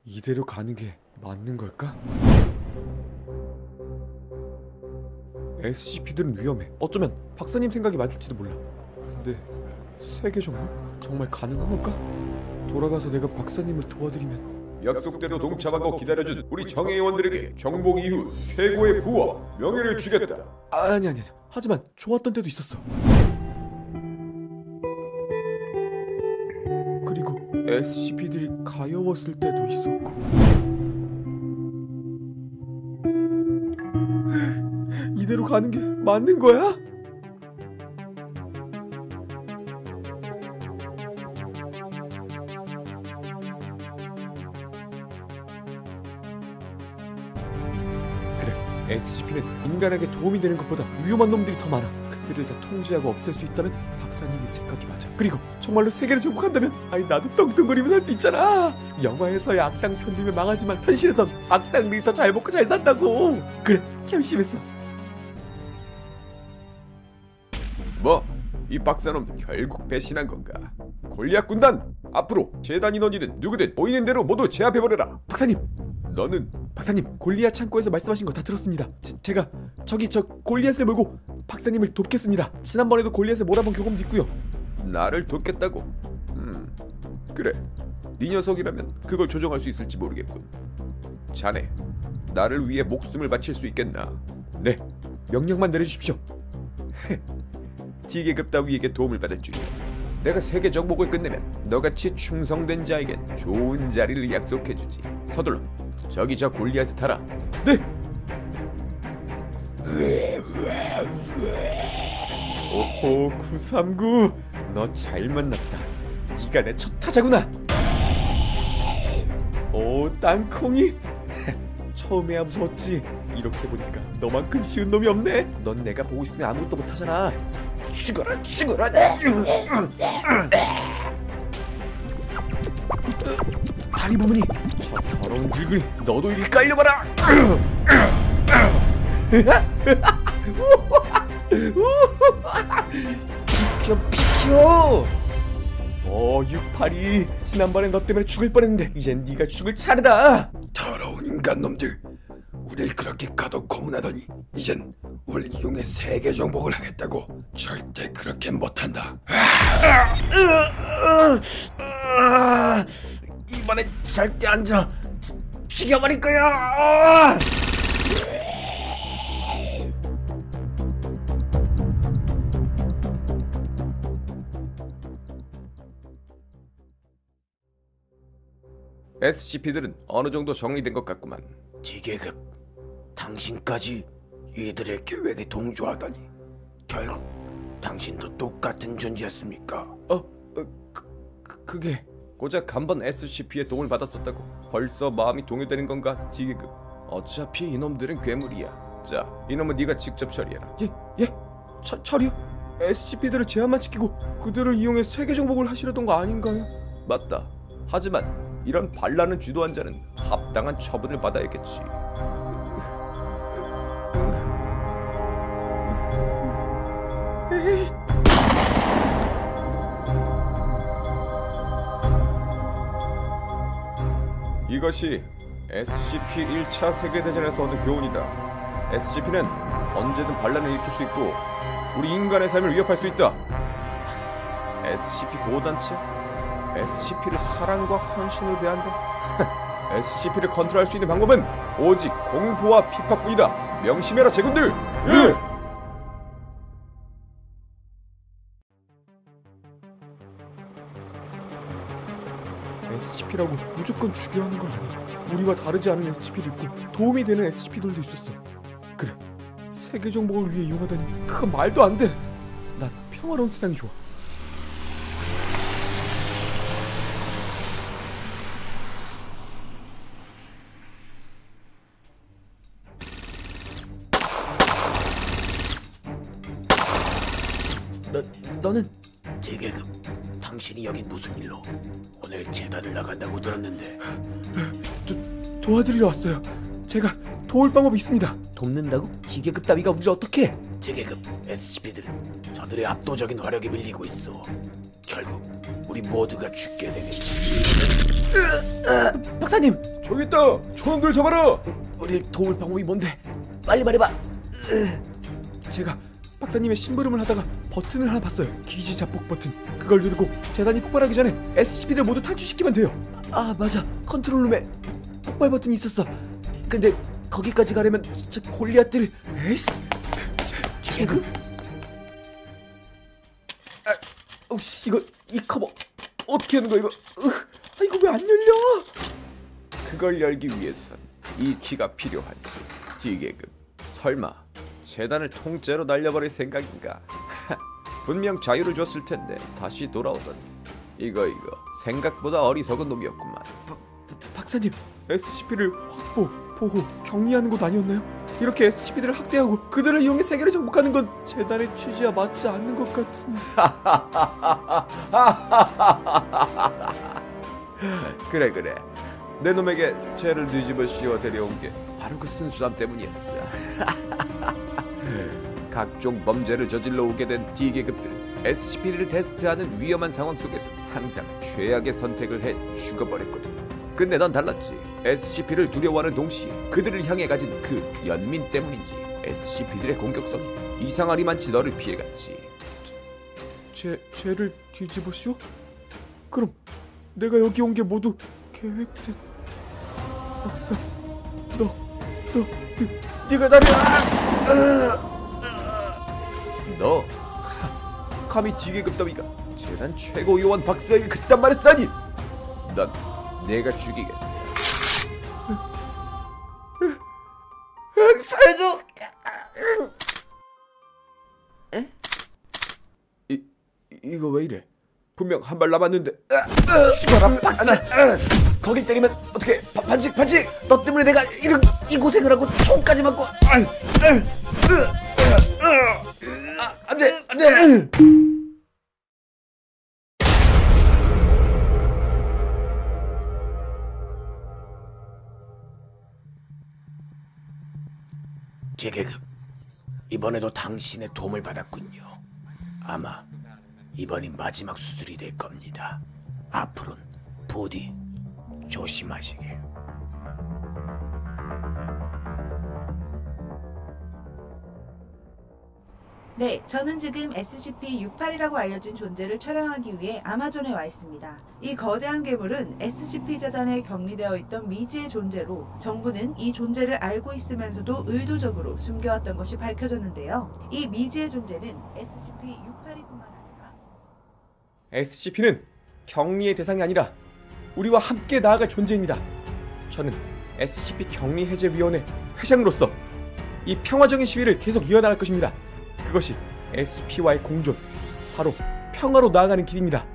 이대로 가는 게 맞는 걸까? SCP들은 위험해. 어쩌면 박사님 생각이 맞을지도 몰라. 근데 세계 정복? 정말 가능한 걸까? 돌아가서 내가 박사님을 도와드리면 약속대로 동참하고 기다려준 우리 정예의원들에게 정복 이후 최고의 부와 명예를 주겠다. 아니. 하지만 좋았던 때도 있었어. 그리고 SCP들이 가여웠을 때도 있었고. 이대로 가는 게 맞는 거야? 그래, SCP는 인간에게 도움이 되는 것보다 위험한 놈들이 더 많아. 그들을 다 통제하고 없앨 수 있다면 박사님의 생각이 맞아. 그리고 정말로 세계를 정복한다면 아니 나도 떵떵거리며 살 수 있잖아. 영화에서의 악당 편들면 망하지만 현실에선 악당들이 더 잘 먹고 잘 산다고. 그래, 결심했어. 뭐? 이 박사놈 결국 배신한 건가? 골리앗 군단! 앞으로 재단 인원이든 누구든 보이는 대로 모두 제압해버려라! 박사님! 너는? 박사님, 골리앗 창고에서 말씀하신 거 다 들었습니다. 제가 저 골리앗을 몰고 박사님을 돕겠습니다. 지난번에도 골리앗을 몰아본 경험도 있고요. 나를 돕겠다고? 그래, 네 녀석이라면 그걸 조정할 수 있을지 모르겠군. 자네, 나를 위해 목숨을 바칠 수 있겠나? 네, 명령만 내려주십시오. 지계급 따위에게 도움을 받을 줄이야. 내가 세계 정복을 끝내면 너같이 충성된 자에겐 좋은 자리를 약속해주지. 서둘러, 저기 저 골리앗을 타라. 네! 오호, 939, 너 잘 만났다. 네가 내 첫 타자구나. 오, 땅콩이. 처음에야 무서웠지. 이렇게 보니까 너만큼 쉬운 놈이 없네. 넌 내가 보고 있으면 아무것도 못하잖아. 죽어라. 다리 부분이 저 더러운 들그리, 너도 이렇게 깔려봐라. 비켜. 682, 지난번에 너 때문에 죽을 뻔했는데 이젠 네가 죽을 차례다. 더러운 인간놈들, 우릴 그렇게 가둬 고문하더니 이젠 우리 이용해 세계 정복을 하겠다고. 절대 그렇게 못한다. 이번엔 절대 안 져. 죽여버릴 거야. SCP들은 어느 정도 정리된 것 같구만. 지계급, 당신까지 이들의 계획에 동조하다니. 결국 당신도 똑같은 존재였습니까? 그게 고작 한 번 SCP의 도움을 받았었다고 벌써 마음이 동요되는 건가, 지계급? 어차피 이놈들은 괴물이야. 자, 이놈은 네가 직접 처리해라. 예? 처리요? SCP들을 제한만 시키고 그들을 이용해 세계 정복을 하시려던 거 아닌가요? 맞다. 하지만 이런 반란을 주도한 자는 합당한 처분을 받아야겠지. 이것이 SCP 1차 세계대전에서 얻은 교훈이다. SCP는 언제든 반란을 일으킬 수 있고 우리 인간의 삶을 위협할 수 있다. SCP 보호단체? SCP를 사랑과 헌신으로 대한다. SCP를 컨트롤할 수 있는 방법은 오직 공포와 핍박뿐이다. 명심해라, 제군들! 예! SCP라고 무조건 죽여야 하는 건 아니야. 우리와 다르지 않은 SCP도 있고 도움이 되는 SCP들도 있었어. 그래, 세계 정복을 위해 이용하다니 그건 말도 안 돼. 난 평화로운 세상이 좋아. 너는? 지계급, 당신이 여긴 무슨 일로? 오늘 재단을 나간다고 들었는데. 도와드리러 왔어요. 제가 도울 방법이 있습니다. 돕는다고? 기계급 따위가 우리를 어떻게? 지계급, SCP들은 저들의 압도적인 화력에 밀리고 있어. 결국 우리 모두가 죽게 되겠지. 박사님, 저기 있다. 저놈들 잡아라. 우릴 도울 방법이 뭔데? 빨리 말해봐. 제가 박사님의 심부름을 하다가 버튼을 하나 봤어요. 기지 자폭 버튼. 그걸 누르고 재단이 폭발하기 전에 SCP를 모두 탈출시키면 돼요. 아 맞아, 컨트롤룸에 폭발 버튼이 있었어. 근데 거기까지 가려면 저 골리앗들. 에이씨. 뒤에그. 씨, 이거 이 커버 어떻게 하는 거야 이거? 이거 왜 안 열려? 그걸 열기 위해선 이 키가 필요하지. 디계급. 설마 재단을 통째로 날려버릴 생각인가? 분명 자유를 줬을 텐데 다시 돌아오더니 이거 생각보다 어리석은 놈이었구만. 박사님, SCP를 확보, 보호, 격리하는 곳 아니었나요? 이렇게 SCP들을 학대하고 그들을 이용해 세계를 정복하는 건 재단의 취지와 맞지 않는 것 같은데. 그래. 내 놈에게 죄를 뒤집어 씌워 데려온 게 바로 그 순수함 때문이었어. 각종 범죄를 저질러 오게 된 D계급들은 SCP를 테스트하는 위험한 상황 속에서 항상 최악의 선택을 해 죽어버렸거든. 근데 넌 달랐지. SCP를 두려워하는 동시에 그들을 향해 가진 그 연민 때문인지 SCP들의 공격성이 이상하리만치 너를 피해갔지. 죄를 뒤집으시오? 그럼 내가 여기 온 게 모두 계획된... 박사, 네가 나를... 너 감히 D계급 따위가 재단 최고 요원 박사에게 그딴 말을 쓰다니. 넌 내가 죽이겠다. 살려줘! 이거 왜 이래? 분명 한 발 남았는데. 죽어라 박사! 거길 때리면 어떻게? 반칙! 너 때문에 내가 이 고생을 하고 총까지 맞고... 안돼! D계급, 이번에도 당신의 도움을 받았군요. 아마 이번이 마지막 수술이 될 겁니다. 앞으로는 부디 조심하시길. 네, 저는 지금 SCP-68이라고 알려진 존재를 촬영하기 위해 아마존에 와 있습니다. 이 거대한 괴물은 SCP-재단에 격리되어 있던 미지의 존재로 정부는 이 존재를 알고 있으면서도 의도적으로 숨겨왔던 것이 밝혀졌는데요. 이 미지의 존재는 SCP-68이뿐만 아니라 SCP는 격리의 대상이 아니라 우리와 함께 나아갈 존재입니다. 저는 SCP 격리해제위원회 회장으로서 이 평화적인 시위를 계속 이어나갈 것입니다. 그것이 SCP와의 공존, 바로 평화로 나아가는 길입니다.